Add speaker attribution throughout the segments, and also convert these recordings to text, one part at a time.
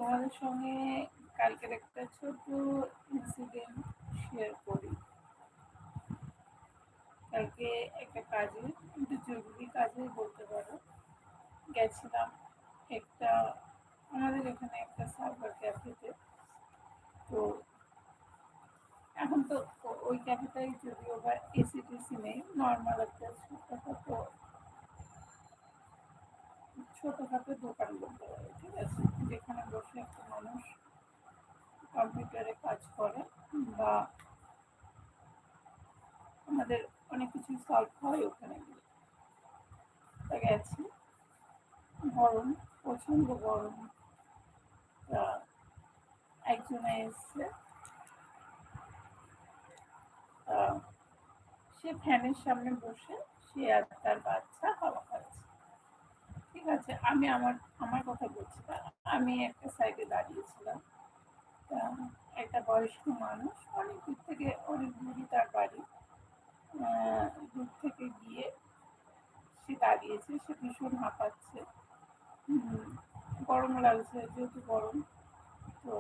Speaker 1: তোমাদের সঙ্গে কালকের একটা ছোট ইনসিডেন্ট শেয়ার করি। কালকে একটা কাজে, একটু জরুরি কাজে বলতে পারো, গেছিলাম একটা আমাদের এখানে একটা সাইবার ক্যাফেতে। তো এখন তো ওই ক্যাফেটাই যদিও বা এসি টেসি নেই, নর্মাল একটা ছোটখাটো দোকান বলতে পারো, ঠিক আছে, যেখানে বসে একটা মানুষ কম্পিউটারে কাজ করে বা আমাদের অনেক কিছু সলভ হয় ওখানে গিয়ে। তা গেছি, গরম, প্রচণ্ড গরম। তা একজনে এসছে, তা সে ফ্যানের সামনে বসে সে আর তার বাচ্চা হাওয়া খাচ্ছে। ঠিক আছে, আমি আমার আমার কথা বলছি না, আমি একটা সাইডে দাঁড়িয়েছিলাম। তা একটা বয়স্ক মানুষ, অনেক দূর থেকে, অনেক দূরই তার বাড়ি, দূর থেকে গিয়ে সে দাঁড়িয়েছে, সে ভীষণ হাঁপাচ্ছে। হুম, গরম লাগছে, যেহেতু গরম। তো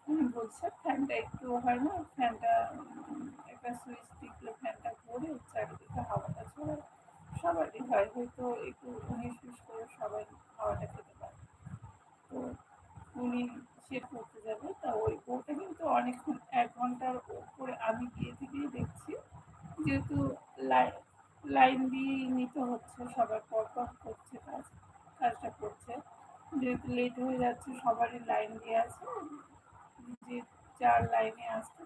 Speaker 1: উনি বলছে ফ্যানটা একটু হয় না, ফ্যানটা একটা সুইচ টিপলে ফ্যানটা ঘুরে চারিদিকে হাওয়াটা ছড়ায়। সবারই হয়, হয়তো একটু ১৯-২০ করে সবাই হাওয়াটা খেতে পারে। তো উনি সেট করতে যাবে, তা ওই বউটা কিন্তু অনেকক্ষণ, ১ ঘন্টার উপরে আমি গিয়ে থেকেই দেখছি। যেহেতু লাই লাইন দিয়েই নিতে হচ্ছে, সবার পরপর করছে কাজটা করছে। যেহেতু লেট হয়ে যাচ্ছে, সবারই লাইন দেওয়া আছে, যে যার লাইনে আসতে